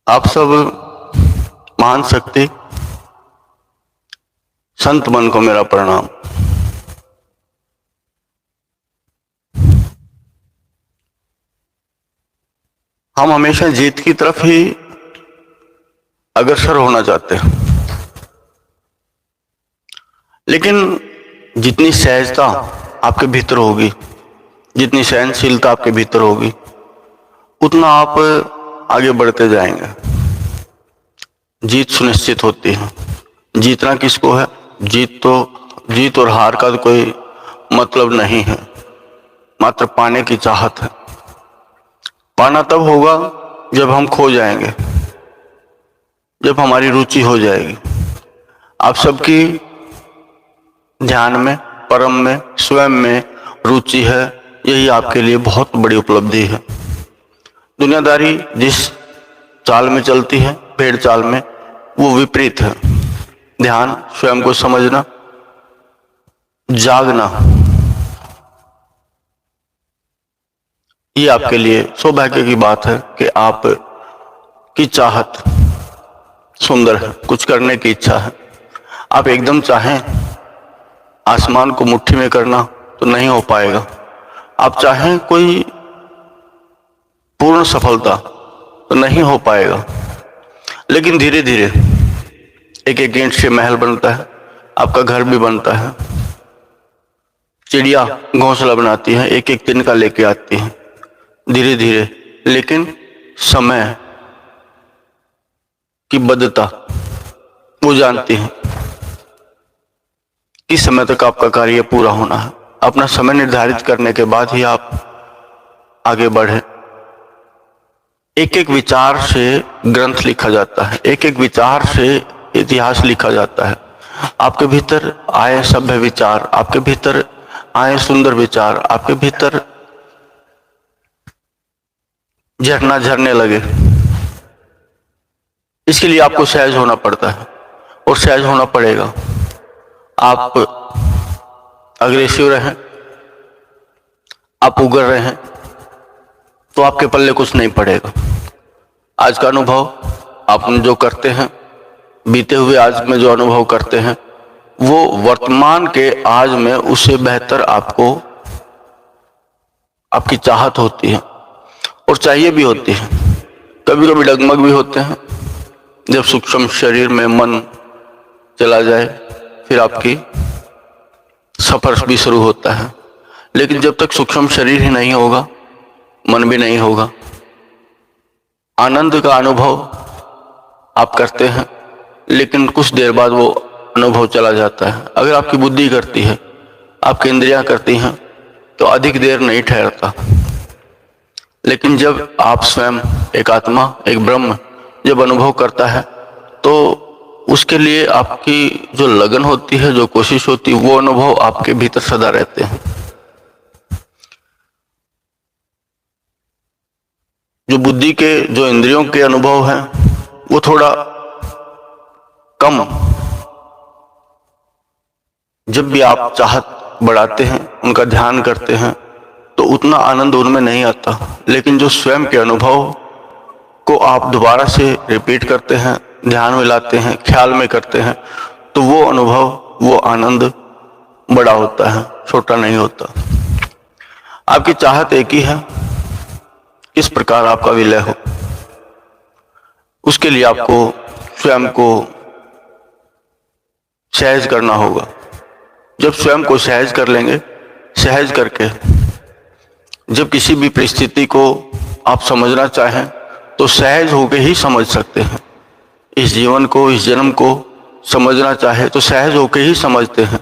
आप सब महान शक्ति संत मन को मेरा प्रणाम। हम हमेशा जीत की तरफ ही अग्रसर होना चाहते हैं, लेकिन जितनी सहजता आपके भीतर होगी, जितनी सहनशीलता आपके भीतर होगी, उतना आप आगे बढ़ते जाएंगे। जीत सुनिश्चित होती है। जीतना किसको है? जीत और हार का तो कोई मतलब नहीं है, मात्र पाने की चाहत है। पाना तब होगा जब हम खो जाएंगे, जब हमारी रुचि हो जाएगी। आप सबकी ध्यान में, परम में, स्वयं में रुचि है, यही आपके लिए बहुत बड़ी उपलब्धि है। दुनियादारी जिस चाल में चलती है, भेड़ चाल में, वो विपरीत है। ध्यान, स्वयं को समझना, जागना, ये आपके लिए सौभाग्य की बात है कि आप की चाहत सुंदर है, कुछ करने की इच्छा है। आप एकदम चाहें आसमान को मुट्ठी में करना तो नहीं हो पाएगा। आप चाहें कोई पूर्ण सफलता तो नहीं हो पाएगा, लेकिन धीरे धीरे एक एक ईंट से महल बनता है, आपका घर भी बनता है। चिड़िया घोंसला बनाती है, एक एक तिनका लेके आती है धीरे धीरे, लेकिन समय की बद्धता वो जानती है कि समय तक आपका कार्य पूरा होना है। अपना समय निर्धारित करने के बाद ही आप आगे बढ़े। एक एक विचार से ग्रंथ लिखा जाता है, एक एक विचार से इतिहास लिखा जाता है। आपके भीतर आए सभ्य विचार, आपके भीतर आए सुंदर विचार, आपके भीतर झरना झरने लगे। इसके लिए आपको सहज होना पड़ता है और सहज होना पड़ेगा। आप अग्रेसिव रहें, आप उगर रहे हैं तो आपके पल्ले कुछ नहीं पड़ेगा। आज का अनुभव आप जो करते हैं, बीते हुए आज में जो अनुभव करते हैं, वो वर्तमान के आज में उससे बेहतर आपको आपकी चाहत होती है और चाहिए भी होती है। कभी कभी डगमग भी होते हैं जब सूक्ष्म शरीर में मन चला जाए, फिर आपकी सफर भी शुरू होता है। लेकिन जब तक सूक्ष्म शरीर ही नहीं होगा, मन भी नहीं होगा। आनंद का अनुभव आप करते हैं, लेकिन कुछ देर बाद वो अनुभव चला जाता है। अगर आपकी बुद्धि करती है, आपकी इंद्रियां करती हैं, तो अधिक देर नहीं ठहरता। लेकिन जब आप स्वयं, एक आत्मा, एक ब्रह्म जब अनुभव करता है, तो उसके लिए आपकी जो लगन होती है, जो कोशिश होती है, वो अनुभव आपके भीतर सदा रहते हैं। जो बुद्धि के, जो इंद्रियों के अनुभव हैं, वो थोड़ा कम। जब भी आप चाहत बढ़ाते हैं, उनका ध्यान करते हैं, तो उतना आनंद उनमें नहीं आता। लेकिन जो स्वयं के अनुभव को आप दोबारा से रिपीट करते हैं, ध्यान में लाते हैं, ख्याल में करते हैं, तो वो अनुभव, वो आनंद बड़ा होता है, छोटा नहीं होता। आपकी चाहत एक ही है, किस प्रकार आपका विलय हो। उसके लिए आपको स्वयं को सहज करना होगा। जब स्वयं को सहज कर लेंगे, सहज करके जब किसी भी परिस्थिति को आप समझना चाहें, तो सहज होकर ही समझ सकते हैं। इस जीवन को, इस जन्म को समझना चाहे तो सहज होकर ही समझते हैं।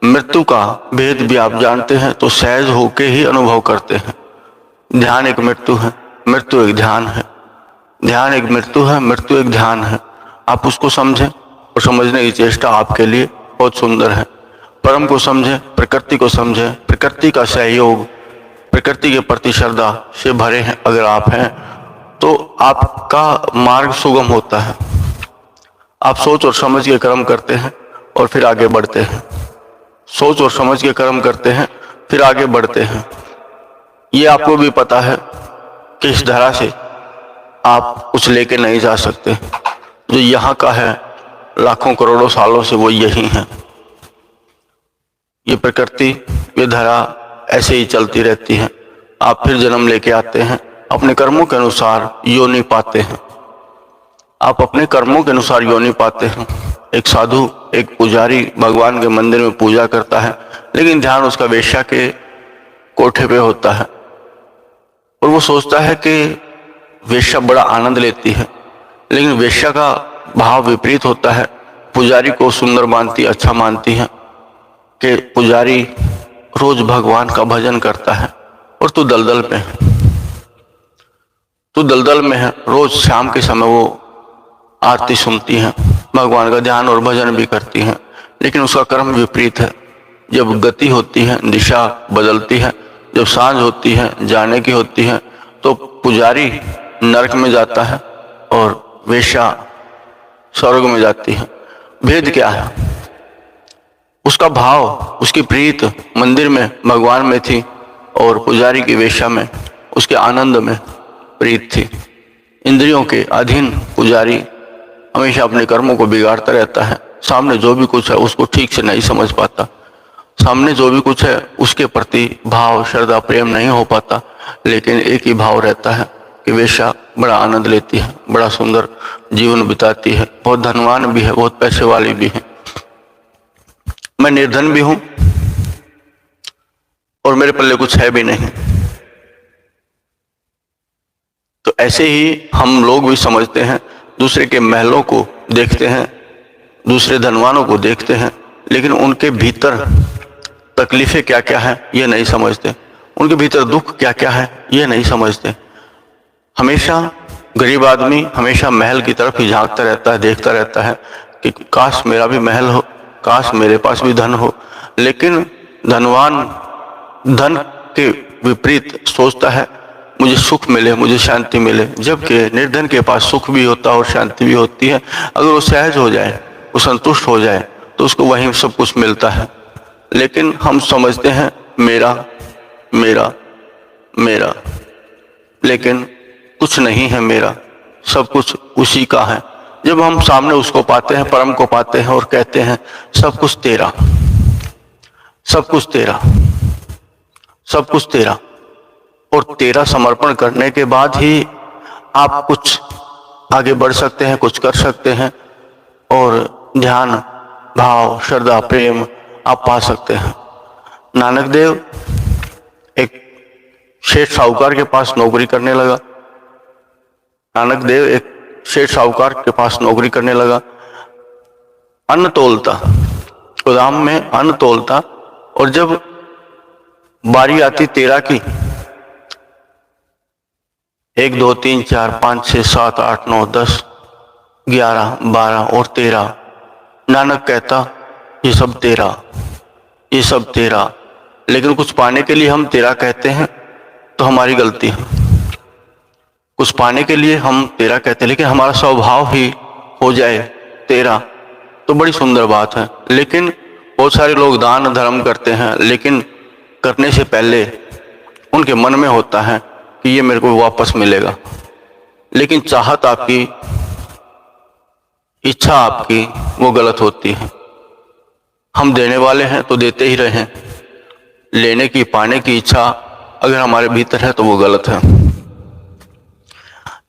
मृत्यु का भेद भी आप जानते हैं तो सहज होकर ही अनुभव करते हैं। ध्यान एक मृत्यु है, मृत्यु एक ध्यान है। ध्यान एक मृत्यु है, मृत्यु एक ध्यान है। आप उसको समझें और समझने की चेष्टा आपके लिए बहुत सुंदर है। परम को समझें, प्रकृति को समझें, प्रकृति का सहयोग, प्रकृति के प्रति श्रद्धा से भरे हैं अगर आप हैं, तो आपका मार्ग सुगम होता है। आप सोच और समझ के कर्म करते हैं और फिर आगे बढ़ते हैं। सोच और समझ के कर्म करते हैं, फिर आगे बढ़ते हैं। ये आपको भी पता है कि इस धरा से आप कुछ लेके नहीं जा सकते। जो यहाँ का है लाखों करोड़ों सालों से वो यही है। ये प्रकृति, ये धरा ऐसे ही चलती रहती है। आप फिर जन्म लेके आते हैं, अपने कर्मों के अनुसार योनि पाते हैं। आप अपने कर्मों के अनुसार योनि पाते हैं। एक साधु, एक पुजारी भगवान के मंदिर में पूजा करता है, लेकिन ध्यान उसका वेश्या के कोठे पे होता है और वो सोचता है कि वेश्या बड़ा आनंद लेती है, लेकिन वेश्या का भाव विपरीत होता है। पुजारी को सुंदर मानती, अच्छा मानती है कि पुजारी रोज भगवान का भजन करता है और तू दलदल में है, तू दलदल में है। रोज शाम के समय वो आरती सुनती है, भगवान का ध्यान और भजन भी करती हैं, लेकिन उसका कर्म विपरीत है। जब गति होती है, दिशा बदलती है, जब सांझ होती है, जाने की होती है, तो पुजारी नरक में जाता है और वेश्या स्वर्ग में जाती है। भेद क्या है? उसका भाव, उसकी प्रीत मंदिर में भगवान में थी और पुजारी की वेश्या में, उसके आनंद में प्रीत थी। इंद्रियों के अधीन पुजारी हमेशा अपने कर्मों को बिगाड़ता रहता है। सामने जो भी कुछ है उसको ठीक से नहीं समझ पाता, सामने जो भी कुछ है उसके प्रति भाव, श्रद्धा, प्रेम नहीं हो पाता, लेकिन एक ही भाव रहता है कि वेश्या बड़ा आनंद लेती है, बड़ा सुंदर जीवन बिताती है, बहुत धनवान भी है, बहुत पैसे वाली भी है। मैं निर्धन भी हूं और मेरे पल्ले कुछ है भी नहीं। तो ऐसे ही हम लोग भी समझते हैं, दूसरे के महलों को देखते हैं, दूसरे धनवानों को देखते हैं, लेकिन उनके भीतर तकलीफें क्या क्या है ये नहीं समझते, उनके भीतर दुख क्या क्या है ये नहीं समझते। हमेशा गरीब आदमी हमेशा महल की तरफ ही झांकता रहता है, देखता रहता है कि काश मेरा भी महल हो, काश मेरे पास भी धन हो। लेकिन धनवान धन के विपरीत सोचता है मुझे सुख मिले, मुझे शांति मिले, जबकि निर्धन के पास सुख भी होता है और शांति भी होती है। अगर वो सहज हो जाए, वो संतुष्ट हो जाए, तो उसको वहीं सब कुछ मिलता है। लेकिन हम समझते हैं मेरा मेरा मेरा, लेकिन कुछ नहीं है मेरा, सब कुछ उसी का है। जब हम सामने उसको पाते हैं, परम को पाते हैं और कहते हैं सब कुछ तेरा, सब कुछ तेरा, सब कुछ तेरा, और तेरा समर्पण करने के बाद ही आप कुछ आगे बढ़ सकते हैं, कुछ कर सकते हैं और ध्यान, भाव, श्रद्धा, प्रेम आप पा सकते हैं। नानक देव एक सेठ साहूकार के पास नौकरी करने लगा। नानक देव एक सेठ साहूकार के पास नौकरी करने लगा। अन्न तोलता, गोदाम में अन्न तोलता, और जब बारी आती तेरा की, 1 2 3 4 5 6 7 8 9 10 11 12 और 13, नानक कहता ये सब तेरा, ये सब तेरा। लेकिन कुछ पाने के लिए हम तेरा कहते हैं तो हमारी गलती है। कुछ पाने के लिए हम तेरा कहते हैं, लेकिन हमारा स्वभाव ही हो जाए तेरा तो बड़ी सुंदर बात है। लेकिन बहुत सारे लोग दान धर्म करते हैं, लेकिन करने से पहले उनके मन में होता है कि ये मेरे को वापस मिलेगा। लेकिन चाहत आपकी, इच्छा आपकी वो गलत होती है। हम देने वाले हैं तो देते ही रहें, लेने की, पाने की इच्छा अगर हमारे भीतर है तो वो गलत है।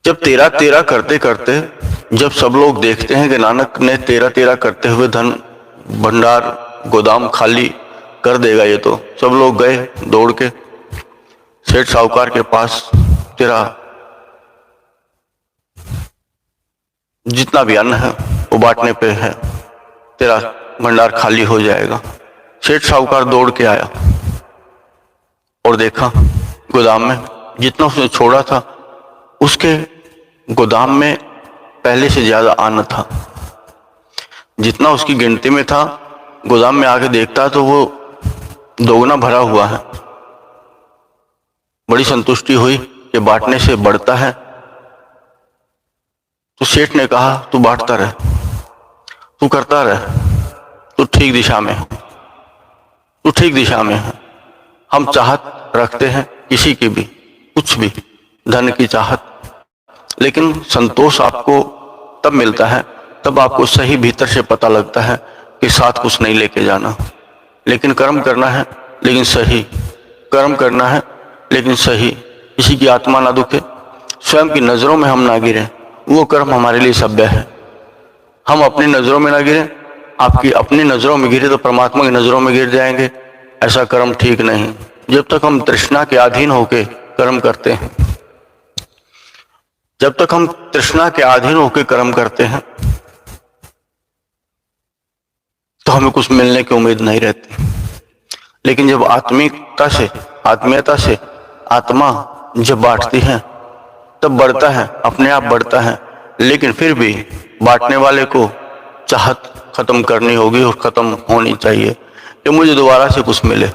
जब तेरा तेरा करते करते, जब सब लोग देखते हैं कि नानक ने तेरा तेरा करते हुए धन भंडार गोदाम खाली कर देगा, ये तो सब लोग गए दौड़ के सेठ साहूकार के पास, तेरा जितना भी अन्न है वो बांटने पे है, तेरा भंडार खाली हो जाएगा। सेठ साहूकार दौड़ के आया और देखा गोदाम में जितना उसने छोड़ा था उसके गोदाम में पहले से ज्यादा अन्न था। जितना उसकी गिनती में था, गोदाम में आके देखता तो वो दोगुना भरा हुआ है। बड़ी संतुष्टि हुई कि बांटने से बढ़ता है। तो सेठ ने कहा तू बांटता रह, तू करता रह, तू ठीक दिशा में है, तू ठीक दिशा में है। हम चाहत रखते हैं किसी की भी, कुछ भी, धन की चाहत, लेकिन संतोष आपको तब मिलता है, तब आपको सही भीतर से पता लगता है कि साथ कुछ नहीं लेके जाना, लेकिन कर्म करना है, लेकिन सही कर्म करना है, लेकिन सही। किसी की आत्मा ना दुखे, स्वयं की नजरों में हम ना गिरे, वो कर्म हमारे लिए सभ्य है। हम अपनी नजरों में ना गिरे, आपकी अपनी नजरों में गिरे तो परमात्मा की नजरों में गिर जाएंगे, ऐसा कर्म ठीक नहीं। जब तक हम तृष्णा के अधीन होकर कर्म करते हैं, जब तक हम तृष्णा के अधीन होकर कर्म करते हैं, तो हमें कुछ मिलने की उम्मीद नहीं रहती। लेकिन जब आत्मीयता से आत्मा जब बांटती है, तब बढ़ता है, अपने आप बढ़ता है। लेकिन फिर भी बांटने वाले को चाहत खत्म करनी होगी और खत्म होनी चाहिए कि मुझे दोबारा से कुछ मिले,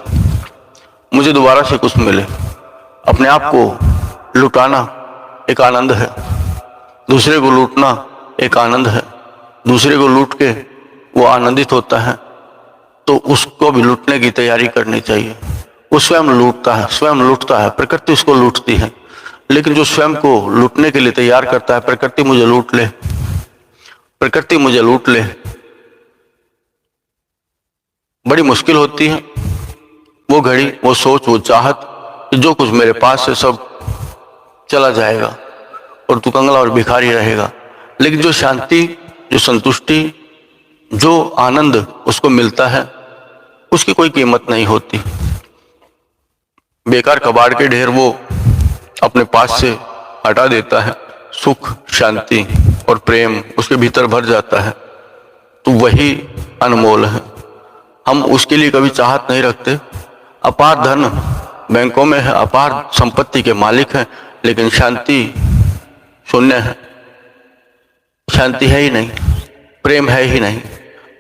मुझे दोबारा से कुछ मिले। अपने आप को लुटाना एक आनंद है, दूसरे को लूटना एक आनंद है। दूसरे को लूट के वो आनंदित होता है, तो उसको भी लूटने की तैयारी करनी चाहिए। वो स्वयं लूटता है, स्वयं लूटता है, प्रकृति उसको लूटती है। लेकिन जो स्वयं को लूटने के लिए तैयार करता है, प्रकृति मुझे लूट ले, प्रकृति मुझे लूट ले, बड़ी मुश्किल होती है वो घड़ी, वो सोच, वो चाहत कि जो कुछ मेरे पास है सब चला जाएगा और तू कंगला और भिखारी रहेगा। लेकिन जो शांति, जो संतुष्टि, जो आनंद उसको मिलता है, उसकी कोई कीमत नहीं होती। बेकार कबाड़ के ढेर वो अपने पास से हटा देता है, सुख, शांति और प्रेम उसके भीतर भर जाता है, तो वही अनमोल है। हम उसके लिए कभी चाहत नहीं रखते। अपार धन बैंकों में है, अपार संपत्ति के मालिक हैं, लेकिन शांति शून्य है। शांति है ही नहीं, प्रेम है ही नहीं,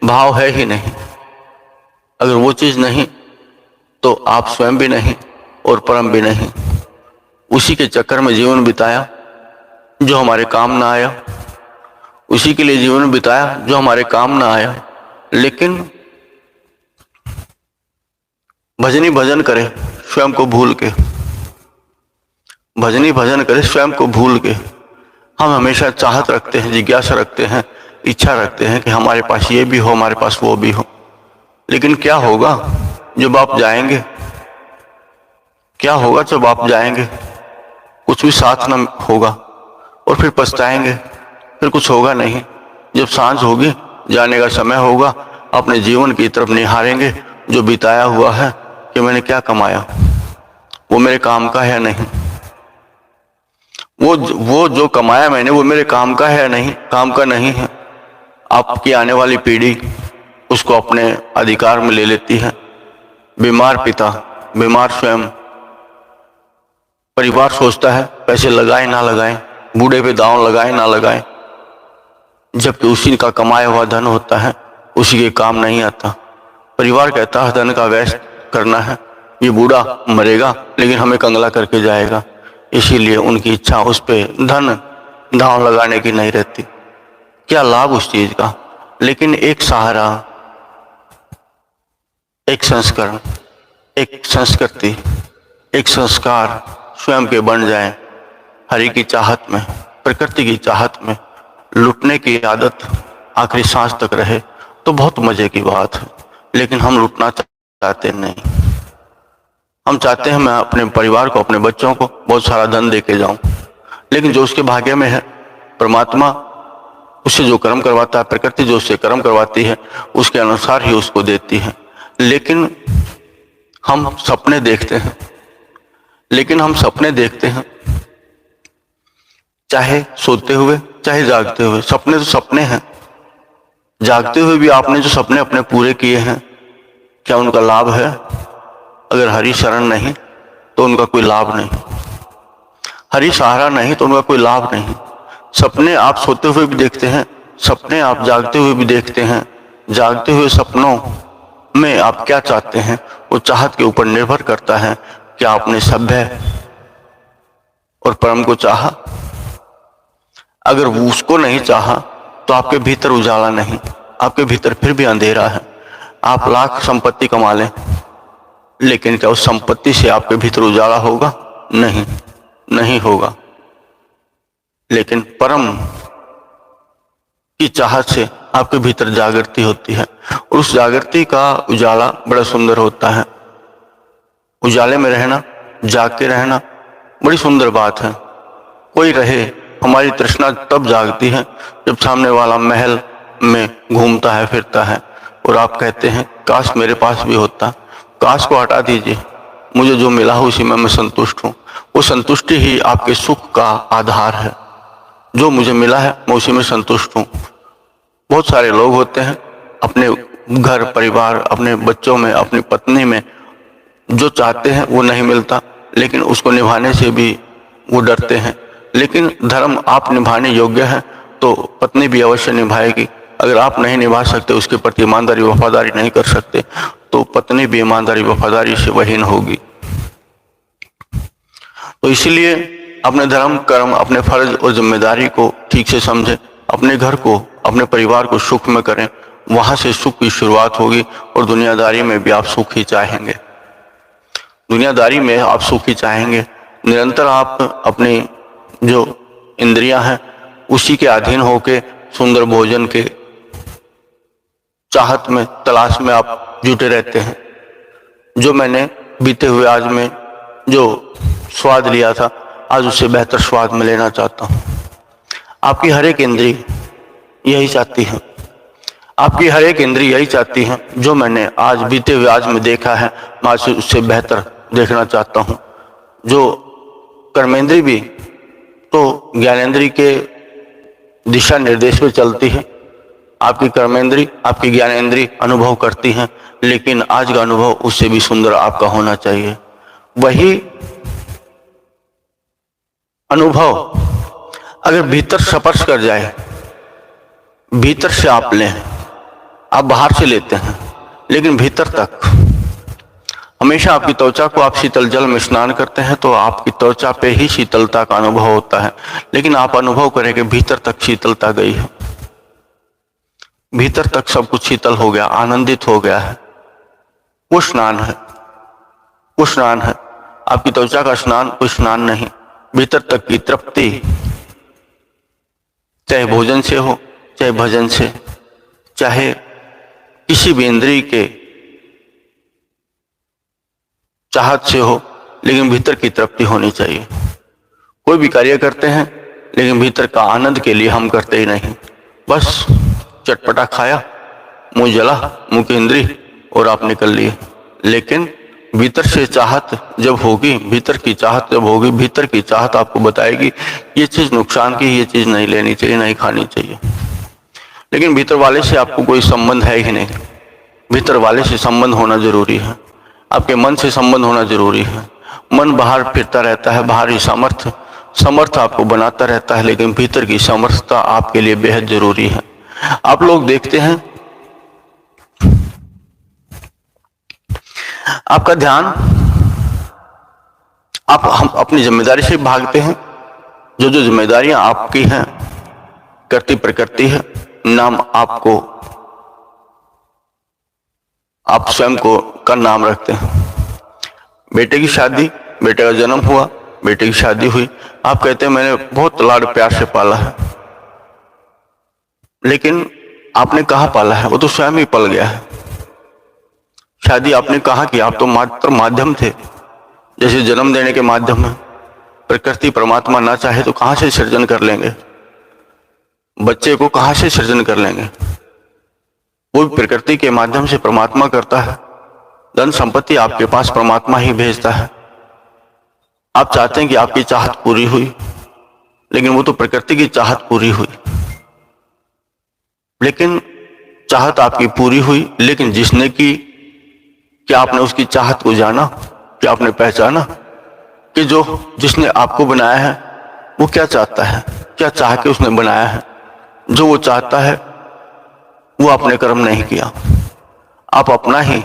भाव है ही नहीं। अगर वो चीज नहीं तो आप स्वयं भी नहीं और परम भी नहीं। उसी के चक्कर में जीवन बिताया जो हमारे काम ना आया, उसी के लिए जीवन बिताया जो हमारे काम ना आया। लेकिन भजनी भजन करे स्वयं को भूल के, भजनी भजन करे स्वयं को भूल के। हम हमेशा चाहत रखते हैं, जिज्ञासा रखते हैं, इच्छा रखते हैं कि हमारे पास ये भी हो, हमारे पास वो भी हो। लेकिन क्या होगा जब आप जाएंगे? क्या होगा जब आप जाएंगे? कुछ भी साथ न होगा और फिर पछताएंगे, फिर कुछ होगा नहीं। जब सांझ होगी, जाने का समय होगा, अपने जीवन की तरफ निहारेंगे जो बिताया हुआ है कि मैंने क्या कमाया, वो मेरे काम का है या नहीं, वो जो कमाया मैंने वो मेरे काम का है या नहीं, काम का नहीं है। आपकी आने वाली पीढ़ी उसको अपने अधिकार में ले लेती है। बीमार पिता, बीमार स्वयं, परिवार सोचता है पैसे लगाए ना लगाए, बूढ़े पे दांव लगाए ना लगाए, जबकि उसी का कमाया हुआ धन होता है, उसी के काम नहीं आता। परिवार कहता है धन का व्यय करना है, ये बूढ़ा मरेगा लेकिन हमें कंगला करके जाएगा, इसीलिए उनकी इच्छा उस पे धन दांव लगाने की नहीं रहती। क्या लाभ उस चीज का? लेकिन एक सहारा, एक संस्करण, एक संस्कृति, एक संस्कार स्वयं के बन जाए, हरि की चाहत में, प्रकृति की चाहत में लुटने की आदत आखिरी सांस तक रहे तो बहुत मजे की बात है। लेकिन हम लुटना चाहते नहीं। हम चाहते हैं मैं अपने परिवार को, अपने बच्चों को बहुत सारा धन दे के जाऊं, लेकिन जो उसके भाग्य में है, परमात्मा उससे जो कर्म करवाता है, प्रकृति जो उससे कर्म करवाती है, उसके अनुसार ही उसको देती है। लेकिन हम सपने देखते हैं, लेकिन हम सपने देखते हैं चाहे सोते हुए चाहे जागते हुए। सपने तो सपने हैं। जागते हुए भी आपने जो सपने अपने पूरे किए हैं, क्या उनका लाभ है? अगर हरि शरण नहीं तो उनका कोई लाभ नहीं, हरि सहारा नहीं तो उनका कोई लाभ नहीं। सपने आप सोते हुए भी देखते हैं, सपने आप जागते हुए भी देखते हैं। जागते हुए सपनों में आप क्या चाहते हैं, वो चाहत के ऊपर निर्भर करता है। क्या आपने सभ्य और परम को चाहा? अगर वो उसको नहीं चाहा तो आपके भीतर उजाला नहीं, आपके भीतर फिर भी अंधेरा है। आप लाख संपत्ति कमा लें, लेकिन क्या उस संपत्ति से आपके भीतर उजाला होगा? नहीं, नहीं होगा। लेकिन परम की चाहत से आपके भीतर जागृति होती है और उस जागृति का उजाला बड़ा सुंदर होता है। उजाले में रहना, जाग के रहना बड़ी सुंदर बात है। कोई रहे, हमारी तृष्णा तब जागती है जब सामने वाला महल में घूमता है, फिरता है और आप कहते हैं काश मेरे पास भी होता। काश को हटा दीजिए, मुझे जो मिला है उसी में मैं संतुष्ट हूँ। वो संतुष्टि ही आपके सुख का आधार है। जो मुझे मिला है मैं उसी में संतुष्ट हूँ। बहुत सारे लोग होते हैं अपने घर परिवार, अपने बच्चों में, अपनी पत्नी में जो चाहते हैं वो नहीं मिलता, लेकिन उसको निभाने से भी वो डरते हैं। लेकिन धर्म आप निभाने योग्य हैं तो पत्नी भी अवश्य निभाएगी। अगर आप नहीं निभा सकते, उसके प्रति ईमानदारी वफादारी नहीं कर सकते, तो पत्नी भी ईमानदारी वफादारी से वहीन होगी। तो इसलिए अपने धर्म कर्म, अपने फर्ज और जिम्मेदारी को ठीक से समझें। अपने घर को, अपने परिवार को सुख में करें, वहां से सुख की शुरुआत होगी और दुनियादारी में भी आप सुख ही चाहेंगे। दुनियादारी में आप सुख ही चाहेंगे। निरंतर आप अपनी जो इंद्रियां हैं उसी के अधीन होके सुंदर भोजन के चाहत में, तलाश में आप जुटे रहते हैं। जो मैंने बीते हुए आज में जो स्वाद लिया था, आज उससे बेहतर स्वाद में लेना चाहता हूँ। आपकी हर एक इंद्री यही चाहती है, आपकी हर एक इंद्री यही चाहती है। जो मैंने आज बीते हुए आज में देखा है, मैं आज उससे बेहतर देखना चाहता हूँ। जो कर्मेंद्री भी तो ज्ञानेंद्री के दिशा निर्देश में चलती है। आपकी कर्मेंद्री, आपकी ज्ञानेंद्री अनुभव करती हैं, लेकिन आज का अनुभव उससे भी सुंदर आपका होना चाहिए। वही अनुभव अगर भीतर स्पर्श कर जाए, भीतर से आप लें, आप बाहर से लेते हैं लेकिन भीतर तक। हमेशा आपकी त्वचा को आप शीतल जल में स्नान करते हैं तो आपकी त्वचा पे ही शीतलता का अनुभव होता है, लेकिन आप अनुभव करें कि भीतर तक शीतलता गई है, भीतर तक सब कुछ शीतल हो गया, आनंदित हो गया है। वो स्नान है, वो स्नान है। आपकी त्वचा का स्नान कोई स्नान नहीं, भीतर तक की तृप्ति, चाहे भोजन से हो, चाहे भजन से, चाहे किसी भी इंद्रिय के चाहत से हो, लेकिन भीतर की तृप्ति होनी चाहिए। कोई भी कार्य करते हैं लेकिन भीतर का आनंद के लिए हम करते ही नहीं। बस चटपटा खाया, मुंह जला, मुंह की इंद्री और आप निकल लिए। लेकिन भीतर से चाहत जब होगी, भीतर की चाहत जब होगी, भीतर की चाहत आपको बताएगी ये चीज नुकसान की, ये चीज नहीं लेनी चाहिए, नहीं खानी चाहिए। लेकिन भीतर वाले से आपको कोई संबंध है ही नहीं। भीतर वाले से संबंध होना जरूरी है, आपके मन से संबंध होना जरूरी है। मन बाहर फिरता रहता है, बाहरी समर्थ आपको बनाता रहता है, लेकिन भीतर की समर्थता आपके लिए बेहद जरूरी है। आप लोग देखते हैं आपका ध्यान, हम अपनी जिम्मेदारी से भागते हैं। जो जो जिम्मेदारियां आपकी हैं, करती प्रकृति है, नाम आपको, आप स्वयं को का नाम रखते हैं। बेटे की शादी, बेटे का जन्म हुआ, बेटे की शादी हुई, आप कहते हैं मैंने बहुत लाड प्यार से पाला है। लेकिन आपने कहाँ पाला है? वो तो स्वयं ही पल गया है। शादी आपने कहाँ की? आप तो मात्र माध्यम थे, जैसे जन्म देने के माध्यम है। प्रकृति परमात्मा ना चाहे तो कहां से सृजन कर लेंगे? बच्चे को कहां से सृजन कर लेंगे? वो प्रकृति के माध्यम से परमात्मा करता है। धन संपत्ति आपके पास परमात्मा ही भेजता है। आप चाहते हैं कि आपकी चाहत पूरी हुई, लेकिन वो तो प्रकृति की चाहत पूरी हुई। लेकिन चाहत आपकी पूरी हुई, लेकिन जिसने की, क्या आपने उसकी चाहत को जाना? क्या आपने पहचाना कि जो जिसने आपको बनाया है वो क्या चाहता है? क्या चाह के उसने बनाया है? जो वो चाहता है वो आपने कर्म नहीं किया, आप अपना ही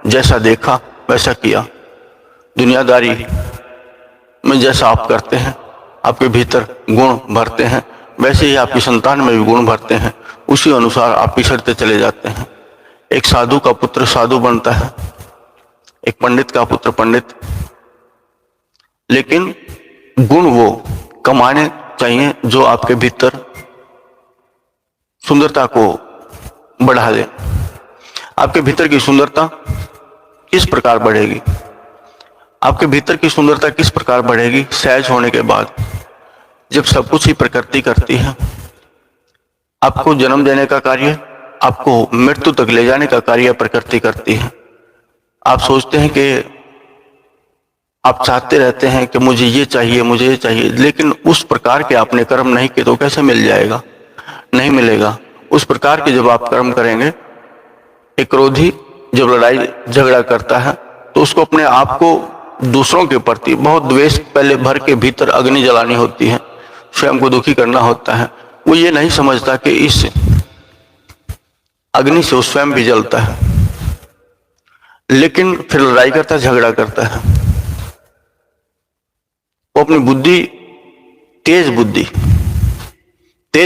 जैसा देखा वैसा किया। दुनियादारी में जैसा आप करते हैं, आपके भीतर गुण भरते हैं, वैसे ही आपकी संतान में भी गुण भरते हैं। उसी अनुसार आप पिछड़ते चले जाते हैं। एक साधु का पुत्र साधु बनता है, एक पंडित का पुत्र पंडित, लेकिन गुण वो कमाने चाहिए जो आपके भीतर सुंदरता को बढ़ा दे। आपके भीतर की सुंदरता किस प्रकार बढ़ेगी? आपके भीतर की सुंदरता किस प्रकार बढ़ेगी? सहज होने के बाद, जब सब कुछ ही प्रकृति करती है। आपको जन्म देने का कार्य, आपको मृत्यु तक ले जाने का कार्य प्रकृति करती है। आप सोचते हैं कि आप चाहते रहते हैं कि मुझे ये चाहिए, मुझे ये चाहिए, लेकिन उस प्रकार के आपने कर्म नहीं किए तो कैसे मिल जाएगा? नहीं मिलेगा। उस प्रकार के जब आप कर्म करेंगे, एक क्रोधी जब लड़ाई झगड़ा करता है तो उसको अपने आप को दूसरों के प्रति बहुत द्वेष पहले भर के भीतर अग्नि जलानी होती है, स्वयं को दुखी करना होता है। वो ये नहीं समझता कि इस अग्नि से वो स्वयं भी जलता है, लेकिन फिर लड़ाई करता है, झगड़ा करता है। वो अपनी बुद्धि, तेज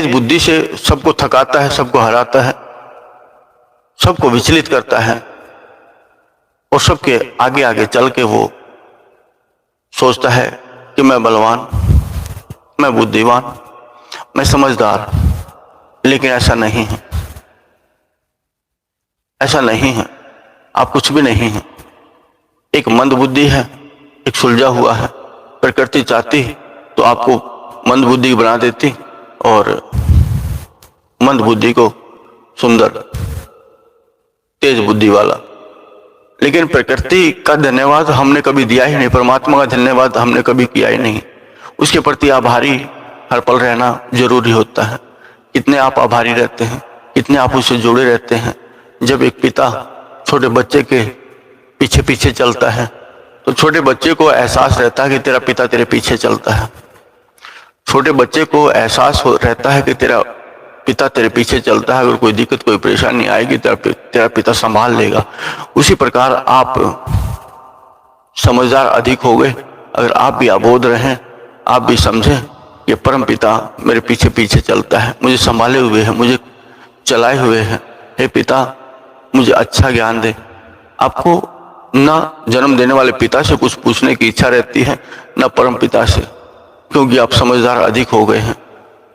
बुद्धि से सबको थकाता है, सबको हराता है, सबको विचलित करता है और सबके आगे आगे चल के वो सोचता है कि मैं बलवान, मैं बुद्धिमान, मैं समझदार। लेकिन ऐसा नहीं है, ऐसा नहीं है। आप कुछ भी नहीं है। एक मंद बुद्धि है, एक सुलझा हुआ है। प्रकृति चाहती तो आपको मंद बुद्धि बना देती और मंद बुद्धि को सुंदर तेज बुद्धि वाला। लेकिन प्रकृति का धन्यवाद हमने कभी दिया ही नहीं, परमात्मा का धन्यवाद हमने कभी किया ही नहीं। उसके प्रति आभारी हर पल रहना जरूरी होता है। कितने आप आभारी रहते हैं, कितने आप उससे जुड़े रहते हैं। जब एक पिता छोटे बच्चे के पीछे पीछे चलता है तो छोटे बच्चे को एहसास रहता है कि तेरा पिता तेरे पीछे चलता है। छोटे बच्चे को एहसास रहता है कि तेरा पिता तेरे पीछे चलता है, अगर कोई दिक्कत, कोई परेशानी आएगी तेरा पिता संभाल लेगा। उसी प्रकार आप समझदार अधिक हो गए अगर आप भी अबोध रहें, आप भी समझें कि परम पिता मेरे पीछे पीछे चलता है, मुझे संभाले हुए है, मुझे चलाए हुए है। हे पिता, मुझे अच्छा ज्ञान दे। आपको न जन्म देने वाले पिता से कुछ पूछने की इच्छा रहती है, न परम पिता से, क्योंकि आप समझदार अधिक हो गए हैं।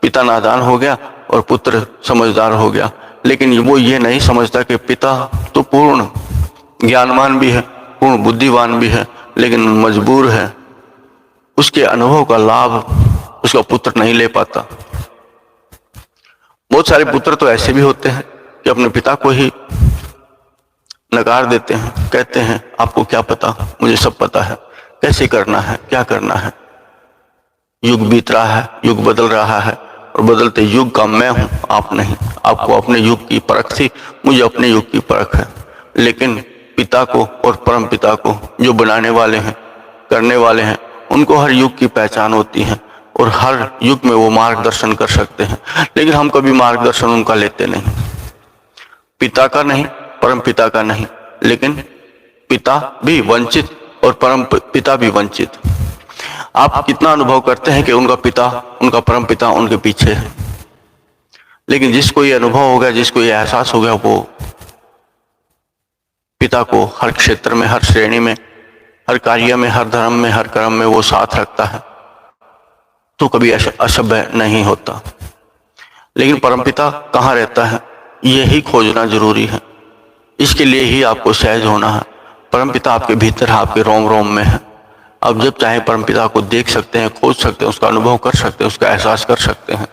पिता नादान हो गया और पुत्र समझदार हो गया। लेकिन वो ये नहीं समझता कि पिता तो पूर्ण ज्ञानवान भी है, पूर्ण बुद्धिवान भी है, लेकिन मजबूर है। उसके अनुभव का लाभ उसका पुत्र नहीं ले पाता। बहुत सारे पुत्र तो ऐसे भी होते हैं कि अपने पिता को ही नकार देते हैं, कहते हैं आपको क्या पता, मुझे सब पता है, कैसे करना है, क्या करना है। युग बीत रहा है, युग बदल रहा है और बदलते युग का मैं हूं, आप नहीं। आपको अपने युग की परख थी, मुझे अपने युग की परख है। लेकिन पिता को और परम पिता को जो बनाने वाले हैं, करने वाले हैं, उनको हर युग की पहचान होती है और हर युग में वो मार्गदर्शन कर सकते हैं। लेकिन हम कभी मार्गदर्शन उनका लेते नहीं, पिता का नहीं, परम पिता का नहीं। लेकिन पिता भी वंचित और परम पिता भी वंचित। आप कितना अनुभव करते हैं कि उनका पिता, उनका परम पिता उनके पीछे है। लेकिन जिसको ये अनुभव हो गया, जिसको ये एहसास हो गया, वो पिता को हर क्षेत्र में, हर श्रेणी में, हर कार्य में, हर धर्म में, हर कर्म में वो साथ रखता है, तो कभी असभ्य नहीं होता। लेकिन परमपिता कहाँ रहता है, यही खोजना जरूरी है। इसके लिए ही आपको सहज होना है। परमपिता आपके भीतर है, आपके रोम रोम में है। आप जब चाहे परमपिता को देख सकते हैं, खोज सकते हैं, उसका अनुभव कर सकते हैं, उसका एहसास कर सकते हैं।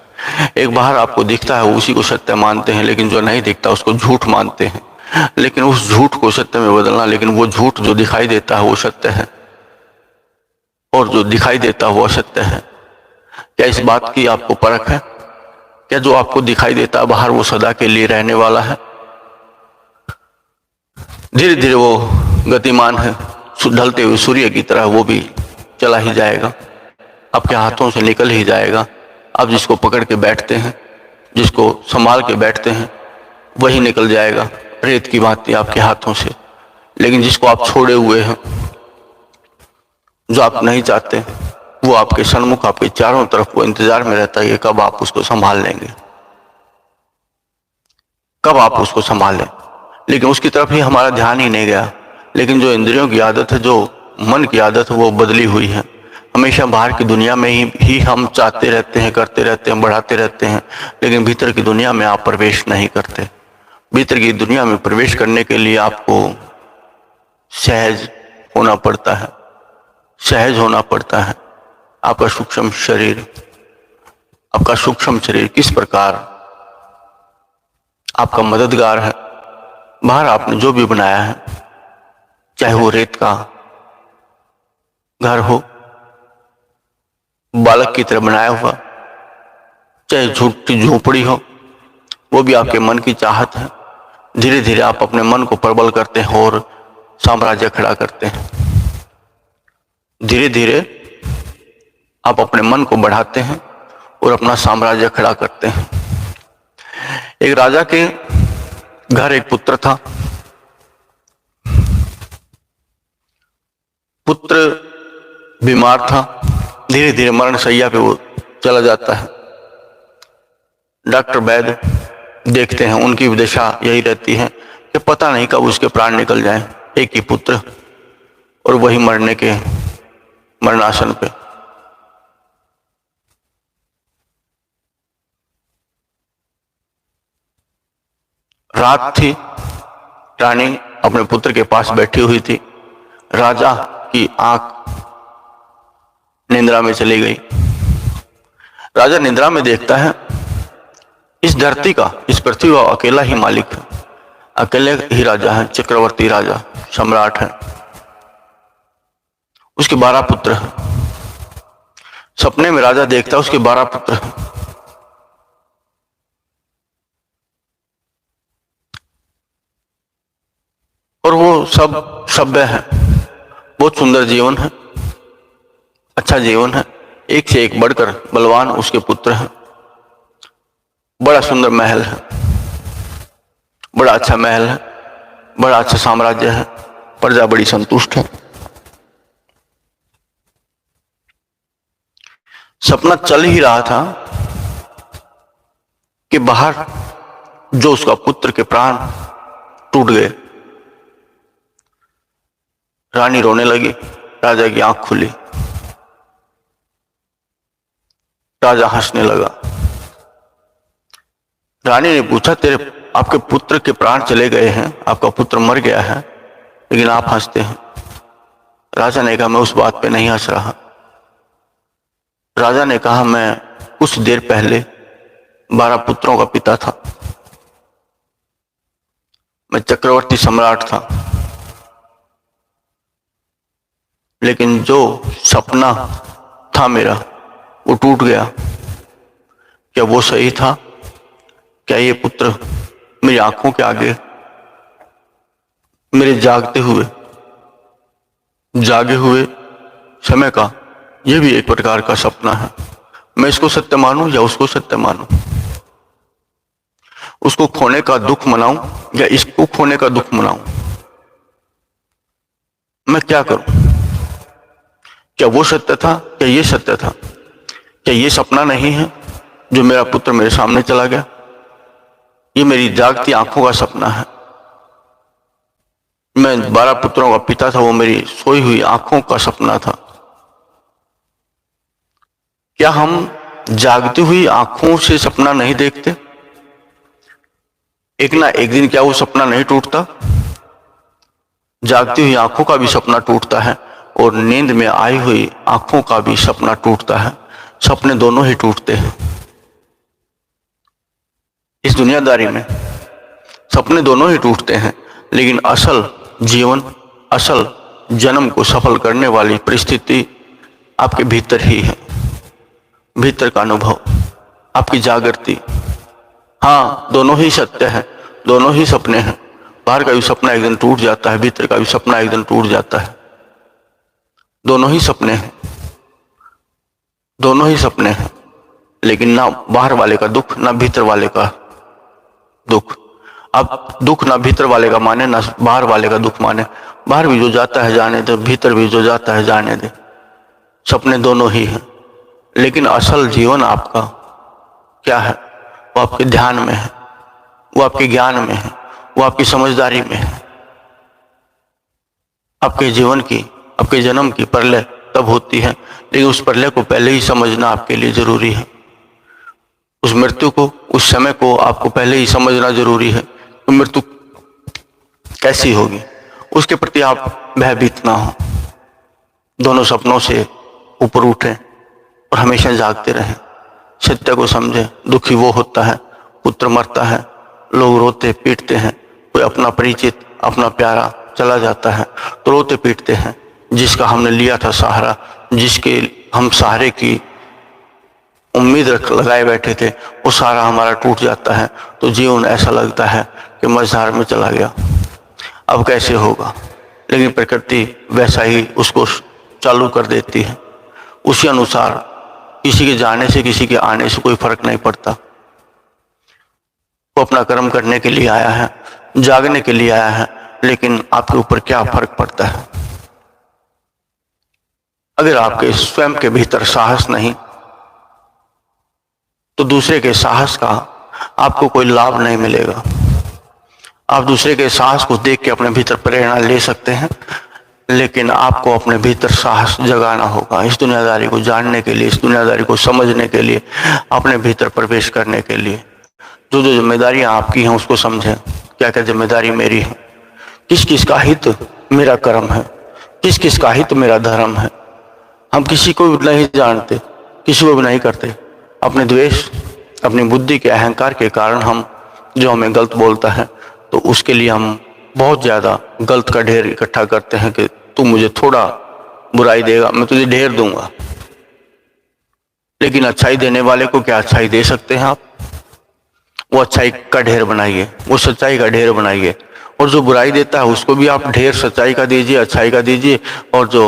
एक बाहर आपको दिखता है, उसी को सत्य मानते हैं, लेकिन जो नहीं दिखता उसको झूठ मानते हैं। लेकिन उस झूठ को सत्य में बदलना, लेकिन वो झूठ जो दिखाई देता है वो सत्य है और जो दिखाई देता है वो असत्य है। क्या इस बात की आपको परख है? क्या जो आपको दिखाई देता है बाहर वो सदा के लिए रहने वाला है? धीरे धीरे वो गतिमान है, ढलते हुए सूर्य की तरह वो भी चला ही जाएगा, आपके हाथों से निकल ही जाएगा। आप जिसको पकड़ के बैठते हैं, जिसको संभाल के बैठते हैं, वही निकल जाएगा रेत की भांति आपके हाथों से। लेकिन जिसको आप छोड़े हुए हैं, जो आप नहीं चाहते, वो आपके सन्मुख, आपके चारों तरफ वो इंतजार में रहता है कि कब आप उसको संभाल लेंगे, कब आप उसको संभाल लें। लेकिन उसकी तरफ ही हमारा ध्यान ही नहीं गया। लेकिन जो इंद्रियों की आदत है, जो मन की आदत है, वो बदली हुई है। हमेशा बाहर की दुनिया में ही हम चाहते रहते हैं, करते रहते हैं, बढ़ाते रहते हैं, लेकिन भीतर की दुनिया में आप प्रवेश नहीं करते। भीतर की दुनिया में प्रवेश करने के लिए आपको सहज होना पड़ता है, सहज होना पड़ता है। आपका सूक्ष्म शरीर किस प्रकार आपका मददगार है। बाहर आपने जो भी बनाया है, चाहे वो रेत का घर हो, बालक की तरह बनाया हुआ, चाहे झूठी झोपड़ी हो, वो भी आपके मन की चाहत है। धीरे धीरे आप अपने मन को प्रबल करते हैं और साम्राज्य खड़ा करते हैं। धीरे धीरे आप अपने मन को बढ़ाते हैं और अपना साम्राज्य खड़ा करते हैं। एक राजा के घर एक पुत्र था। पुत्र बीमार था, धीरे धीरे मरण शैया पे वो चला जाता है। डॉक्टर वैद्य देखते हैं, उनकी दशा यही रहती है कि पता नहीं कब उसके प्राण निकल जाएं। एक ही पुत्र और वही मरणासन पे। रात थी, रानी अपने पुत्र के पास बैठी हुई थी। राजा की आंख निद्रा में चली गई। राजा निद्रा में देखता है इस धरती का, इस पृथ्वी का अकेला ही मालिक है, अकेले ही राजा है, चक्रवर्ती राजा, सम्राट है। उसके 12 पुत्र हैं। सपने में राजा देखता है उसके 12 पुत्र हैं। और वो सब सभ्य है, बहुत सुंदर जीवन है, अच्छा जीवन है। एक से एक बढ़कर बलवान उसके पुत्र हैं। बड़ा सुंदर महल है, बड़ा अच्छा महल है, बड़ा अच्छा साम्राज्य है, प्रजा बड़ी संतुष्ट है। सपना चल ही रहा था कि बाहर जो उसका पुत्र के प्राण टूट गए। रानी रोने लगी, राजा की आंख खुली, राजा हंसने लगा। रानी ने पूछा, आपके पुत्र के प्राण चले गए हैं, आपका पुत्र मर गया है, लेकिन आप हंसते हैं। राजा ने कहा, मैं उस बात पे नहीं हंस रहा। राजा ने कहा, मैं कुछ देर पहले 12 पुत्रों का पिता था, मैं चक्रवर्ती सम्राट था, लेकिन जो सपना था मेरा वो टूट गया। क्या वो सही था? क्या ये पुत्र मेरी आंखों के आगे मेरे जागे हुए समय का ये भी एक प्रकार का सपना है। मैं इसको सत्य मानूं या उसको सत्य मानूं? उसको खोने का दुख मनाऊं या इसको खोने का दुख मनाऊं? मैं क्या करूं? क्या वो सत्य था? क्या ये सत्य था? क्या ये सपना नहीं है जो मेरा पुत्र मेरे सामने चला गया? ये मेरी जागती आंखों का सपना है। मैं 12 पुत्रों का पिता था, वो मेरी सोई हुई आंखों का सपना था। क्या हम जागती हुई आंखों से सपना नहीं देखते? एक ना एक दिन क्या वो सपना नहीं टूटता? जागती हुई आंखों का भी सपना टूटता है और नींद में आई हुई आंखों का भी सपना टूटता है। सपने दोनों ही टूटते हैं। इस दुनियादारी में सपने दोनों ही टूटते हैं, लेकिन असल जीवन, असल जन्म को सफल करने वाली परिस्थिति आपके भीतर ही है। भीतर का अनुभव, आपकी जागृति। हाँ, दोनों ही सत्य है, दोनों ही सपने हैं। बाहर का भी सपना एक दिन टूट जाता है, भीतर का भी सपना एक दिन टूट जाता है। दोनों ही सपने हैं, दोनों ही सपने हैं, लेकिन ना बाहर वाले का दुख, ना भीतर वाले का दुख। अब दुख ना भीतर वाले का माने, ना बाहर वाले का दुख माने। बाहर भी जो जाता है जाने दे, भीतर भी जो जाता है जाने दे। सपने दोनों ही हैं, लेकिन असल जीवन आपका क्या है? वो आपके ध्यान में है, वो आपके ज्ञान में है, वो आपकी समझदारी में है। आपके जीवन की, आपके जन्म की प्रलय तब होती है, लेकिन उस प्रलय को पहले ही समझना आपके लिए जरूरी है। उस मृत्यु को, उस समय को आपको पहले ही समझना जरूरी है कि मृत्यु कैसी होगी, उसके प्रति आप भयभीत ना हो। दोनों सपनों से ऊपर उठें और हमेशा जागते रहें, सत्य को समझें। दुखी वो होता है, पुत्र मरता है, लोग रोते पीटते हैं, कोई अपना परिचित अपना प्यारा चला जाता है तो रोते पीटते हैं। जिसका हमने लिया था सहारा, जिसके हम सहारे की उम्मीद लगाए बैठे थे, वो सहारा हमारा टूट जाता है तो जीवन ऐसा लगता है कि मझधार में चला गया, अब कैसे होगा। लेकिन प्रकृति वैसा ही उसको चालू कर देती है, उसी अनुसार किसी के जाने से किसी के आने से कोई फर्क नहीं पड़ता। वो अपना कर्म करने के लिए आया है, जागने के लिए आया है, लेकिन आपके ऊपर क्या फर्क पड़ता है। अगर आपके स्वयं के भीतर साहस नहीं तो दूसरे के साहस का आपको कोई लाभ नहीं मिलेगा। आप दूसरे के साहस को देख के अपने भीतर प्रेरणा ले सकते हैं, लेकिन आपको अपने भीतर साहस जगाना होगा इस दुनियादारी को जानने के लिए, इस दुनियादारी को समझने के लिए, अपने भीतर प्रवेश करने के लिए। जो जो जिम्मेदारियां आपकी हैं उसको समझें, क्या क्या जिम्मेदारी मेरी है, किस किस का हित मेरा कर्म है, किस किस का हित मेरा धर्म है। हम किसी को भी नहीं जानते, किसी को भी नहीं करते। अपने द्वेष, अपनी बुद्धि के अहंकार के कारण हम जो हमें गलत बोलता है तो उसके लिए हम बहुत ज्यादा गलत का ढेर इकट्ठा करते हैं कि तू मुझे थोड़ा बुराई देगा मैं तुझे ढेर दूंगा। लेकिन अच्छाई देने वाले को क्या अच्छाई दे सकते हैं आप? वो अच्छाई का ढेर बनाइए, वो सच्चाई का ढेर बनाइए। और जो बुराई देता है उसको भी आप ढेर सच्चाई का दीजिए, अच्छाई का दीजिए। और जो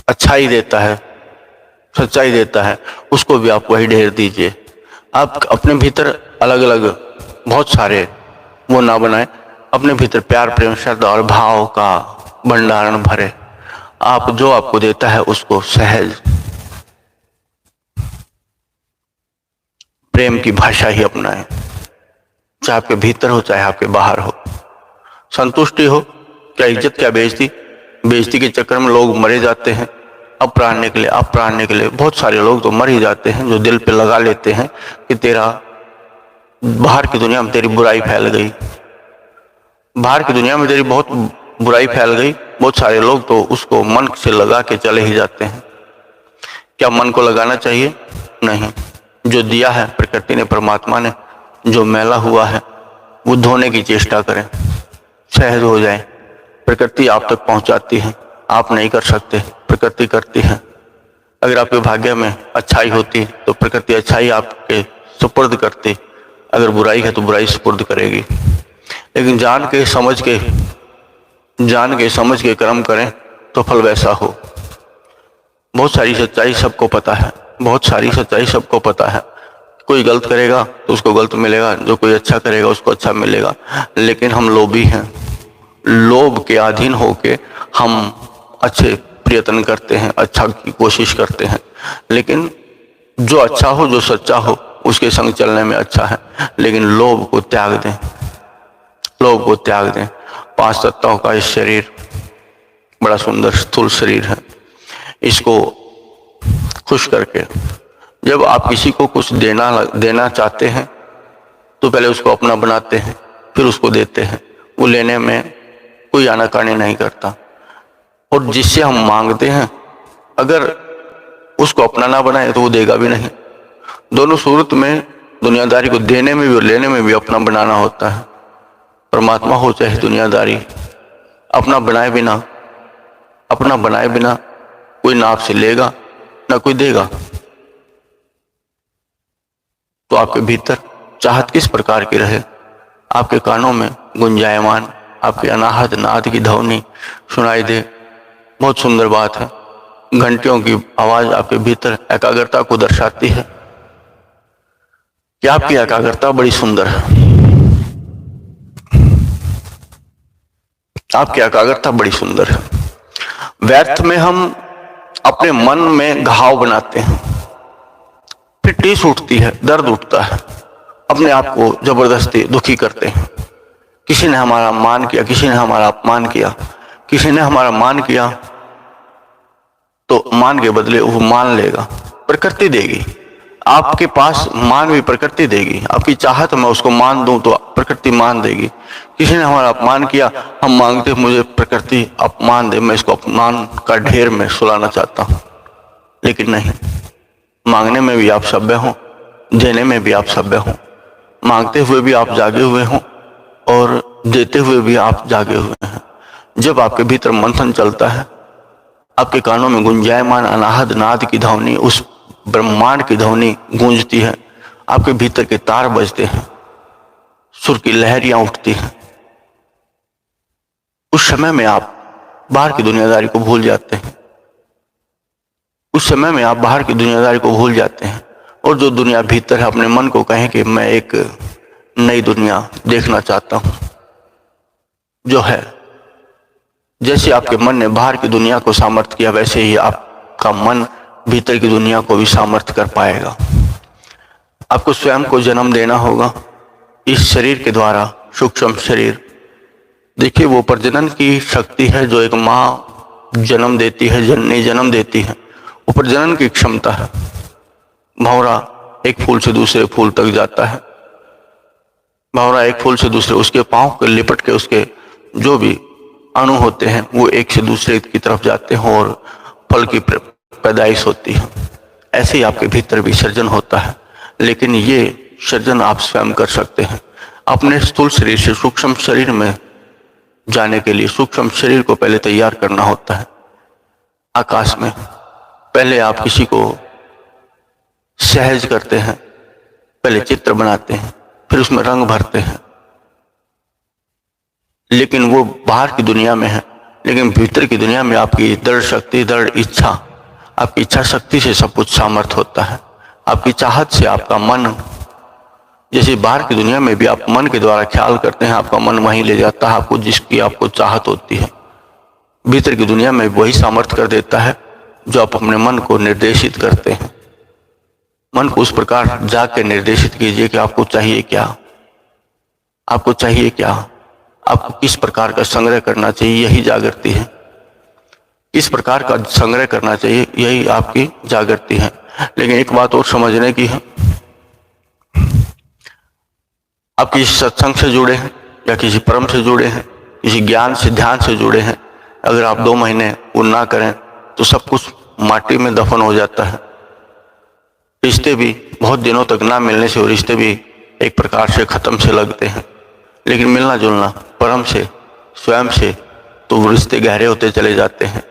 अच्छाई देता है, सच्चाई देता है, उसको भी आप वही ढेर दीजिए। आप अपने भीतर अलग अलग बहुत सारे वो ना बनाए, अपने भीतर प्यार प्रेम श्रद्धा और भाव का भंडारण भरे। आप जो आपको देता है उसको सहज प्रेम की भाषा ही अपनाएं, चाहे आपके भीतर हो चाहे आपके बाहर हो। संतुष्टि हो, क्या इज्जत क्या बेइज्जती। बेइज्जती के चक्कर में लोग मरे जाते हैं, अपराह्न के लिए अपराह्न के लिए बहुत सारे लोग तो मर ही जाते हैं, जो दिल पे लगा लेते हैं कि तेरा बाहर की दुनिया में तेरी बुराई फैल गई, बाहर की दुनिया में तेरी बहुत बुराई फैल गई। बहुत सारे लोग तो उसको मन से लगा के चले ही जाते हैं। क्या मन को लगाना चाहिए? नहीं। जो दिया है प्रकृति ने, परमात्मा ने, जो मैला हुआ है वो धोने की चेष्टा करें, सहज हो जाए। प्रकृति आप तक पहुंचाती है, आप नहीं कर सकते, प्रकृति करती है। अगर आपके भाग्य में अच्छाई होती तो प्रकृति अच्छाई आपके सुपुर्द करती, अगर बुराई है तो बुराई सुपुर्द करेगी। लेकिन जान के समझ के कर्म करें तो फल वैसा हो। बहुत सारी सच्चाई सबको पता है, बहुत सारी सच्चाई सबको पता है। कोई गलत करेगा तो उसको गलत मिलेगा, जो कोई अच्छा करेगा उसको अच्छा मिलेगा। लेकिन हम लोभी हैं, लोभ के अधीन होके हम अच्छे प्रयत्न करते हैं, अच्छा की कोशिश करते हैं। लेकिन जो अच्छा हो, जो सच्चा हो, उसके संग चलने में अच्छा है। लेकिन लोभ को त्याग दें, लोभ को त्याग दें। 5 तत्वों का इस शरीर बड़ा सुंदर स्थूल शरीर है, इसको खुश करके जब आप किसी को कुछ देना चाहते हैं तो पहले उसको अपना बनाते हैं, फिर उसको देते हैं। वो लेने में कोई आनाकानी नहीं करता। और जिससे हम मांगते हैं अगर उसको अपना ना बनाए तो वो देगा भी नहीं। दोनों सूरत में दुनियादारी को देने में भी और लेने में भी अपना बनाना होता है। परमात्मा हो चाहे दुनियादारी, अपना बनाए बिना कोई ना आपसे लेगा ना कोई देगा। तो आपके भीतर चाहत किस प्रकार की रहे, आपके कानों में गुंजायमान आपके अनाहत नाद की ध्वनि सुनाई दे, बहुत सुंदर बात है। घंटियों की आवाज आपके भीतर एकाग्रता को दर्शाती है कि आपकी एकाग्रता बड़ी सुंदर है, आपकी एकाग्रता बड़ी सुंदर है। व्यर्थ में हम अपने मन में घाव बनाते हैं, फिर टीस उठती है, दर्द उठता है, अपने आप को जबरदस्ती दुखी करते हैं। किसी ने हमारा मान किया, किसी ने हमारा अपमान किया, किसी ने हमारा मान किया तो मान के बदले वो मान लेगा, प्रकृति देगी। आपके पास मान भी प्रकृति देगी। आपकी चाहत मैं उसको मान दूं तो प्रकृति मान देगी। किसी ने हमारा अपमान किया, हम मांगते मुझे प्रकृति अपमान दे, मैं इसको अपमान का ढेर में सुलाना चाहता हूं। लेकिन नहीं, मांगने में भी आप सभ्य हो, देने में भी आप सभ्य हो। मांगते हुए भी आप जागे हुए हो और देते हुए भी आप जागे हुए हैं। जब आपके भीतर मंथन चलता है, आपके कानों में गुंजायमान अनाहद नाद की ध्वनि, उस ब्रह्मांड की ध्वनि गूंजती है, आपके भीतर के तार बजते हैं, सुर की लहरियां उठती हैं। उस समय में आप बाहर की दुनियादारी को भूल जाते हैं। उस समय में आप बाहर की दुनियादारी को भूल जाते हैं और जो दुनिया भीतर है, अपने मन को कहें कि मैं एक नई दुनिया देखना चाहता हूं जो है। जैसे आपके मन ने बाहर की दुनिया को सामर्थ्य किया, वैसे ही आपका मन भीतर की दुनिया को भी सामर्थ्य कर पाएगा। आपको स्वयं को जन्म देना होगा इस शरीर के द्वारा, सूक्ष्म शरीर। देखिए, वो प्रजनन की शक्ति है जो एक माँ जन्म देती है, जननी जन्म देती है, वो प्रजनन की क्षमता है। भंवरा एक फूल से दूसरे फूल तक जाता है, भंवरा एक फूल से दूसरे, उसके पांव के लिपट के उसके जो भी अणु होते हैं वो एक से दूसरे की तरफ जाते हैं और फल की पैदाइश होती है। ऐसे ही आपके भीतर भी सर्जन होता है, लेकिन ये सर्जन आप स्वयं कर सकते हैं। अपने स्थूल शरीर से सूक्ष्म शरीर में जाने के लिए सूक्ष्म शरीर को पहले तैयार करना होता है। आकाश में पहले आप किसी को सहज करते हैं, पहले चित्र बनाते हैं, फिर उसमें रंग भरते हैं। लेकिन वो बाहर की दुनिया में है, लेकिन भीतर की दुनिया में आपकी दृढ़ शक्ति, दृढ़ इच्छा, आपकी इच्छा शक्ति से सब कुछ सामर्थ्य होता है। आपकी चाहत से आपका मन, जैसे बाहर की दुनिया में भी आप मन के द्वारा ख्याल करते हैं, आपका मन वहीं ले जाता है आपको जिसकी आपको चाहत होती है। भीतर की दुनिया में वही सामर्थ्य कर देता है जो आप अपने मन को निर्देशित करते हैं। मन को उस प्रकार जाके निर्देशित कीजिए कि आपको चाहिए क्या, आपको चाहिए क्या, आपको किस प्रकार का संग्रह करना चाहिए, यही जागृति है। किस प्रकार का संग्रह करना चाहिए, यही आपकी जागृति है। लेकिन एक बात और समझने की है, आप किसी सत्संग से जुड़े हैं या किसी परम से जुड़े हैं, किसी ज्ञान से, ध्यान से जुड़े हैं, अगर आप 2 महीने वो ना करें तो सब कुछ माटी में दफन हो जाता है। रिश्ते भी बहुत दिनों तक ना मिलने से वो रिश्ते भी एक प्रकार से खत्म से लगते हैं। लेकिन मिलना जुलना परम से, स्वयं से, तो वो रिश्ते गहरे होते चले जाते हैं।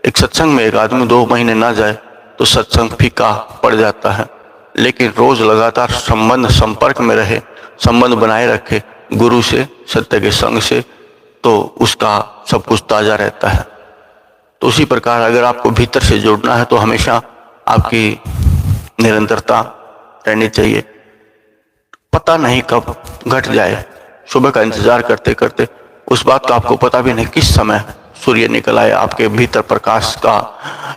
एक सत्संग में एक आदमी 2 महीने ना जाए तो सत्संग फीका पड़ जाता है। लेकिन रोज लगातार संबंध, संपर्क में रहे, संबंध बनाए रखे गुरु से, सत्य के संग से, तो उसका सब कुछ ताजा रहता है। तो उसी प्रकार अगर आपको भीतर से जुड़ना है तो हमेशा आपकी निरंतरता रहनी चाहिए। पता नहीं कब घट जाए, सुबह का इंतजार करते करते उस बात का आपको पता भी नहीं किस समय सूर्य निकल आए, आपके भीतर प्रकाश का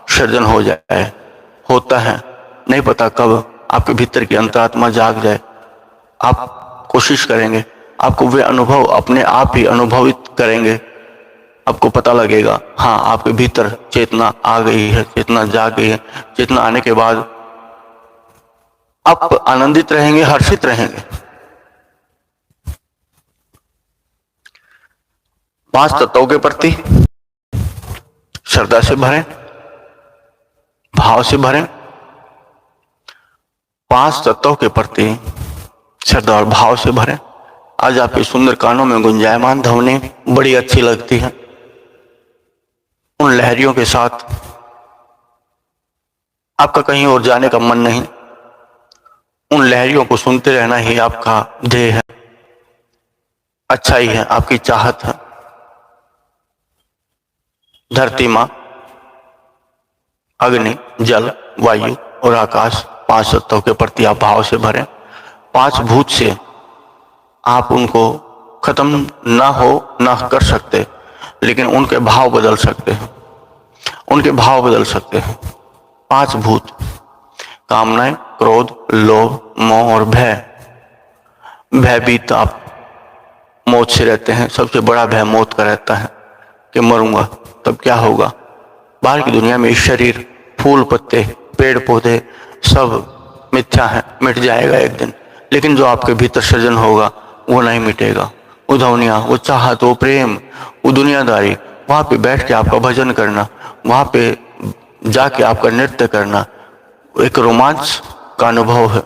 सर्जन हो जाए, होता है नहीं पता कब आपके भीतर की अंतरात्मा जाग जाए। आप कोशिश करेंगे, आपको वे अनुभव अपने आप ही अनुभवित करेंगे, आपको पता लगेगा हाँ आपके भीतर चेतना आ गई है, चेतना जाग गई है। चेतना आने के बाद आप आनंदित रहेंगे, हर्षित रहेंगे। 5 तत्वों के प्रति श्रद्धा से भरें, भाव से भरें। 5 तत्वों के प्रति श्रद्धा और भाव से भरें। आज आपके सुंदर कानों में गुंजायमान ध्वनि बड़ी अच्छी लगती है। उन लहरियों के साथ आपका कहीं और जाने का मन नहीं, उन लहरियों को सुनते रहना ही आपका ध्येय है, अच्छा ही है, आपकी चाहत है। धरती मां, अग्नि, जल, वायु और आकाश, 5 तत्वों के प्रति आप भाव से भरें। 5 भूत से आप उनको खत्म ना कर सकते, लेकिन उनके भाव बदल सकते हैं, उनके भाव बदल सकते हैं। 5 भूत, कामनाएं, क्रोध, लोभ, मोह और भय। भयभीत आप मौत से रहते हैं। सबसे बड़ा भय मौत का रहता है कि मरूंगा तब क्या होगा। बाहर की दुनिया में शरीर फूल पत्ते पेड़ पौधे सब मिथ्या है, मिट जाएगा एक दिन, लेकिन जो आपके भीतर सृजन होगा वो नहीं मिटेगा। वो ध्वनिया, वो चाहत, वो प्रेम, वो दुनियादारी, वहां पे बैठ के आपका भजन करना, वहां पे जाके आपका नृत्य करना एक रोमांच का अनुभव है।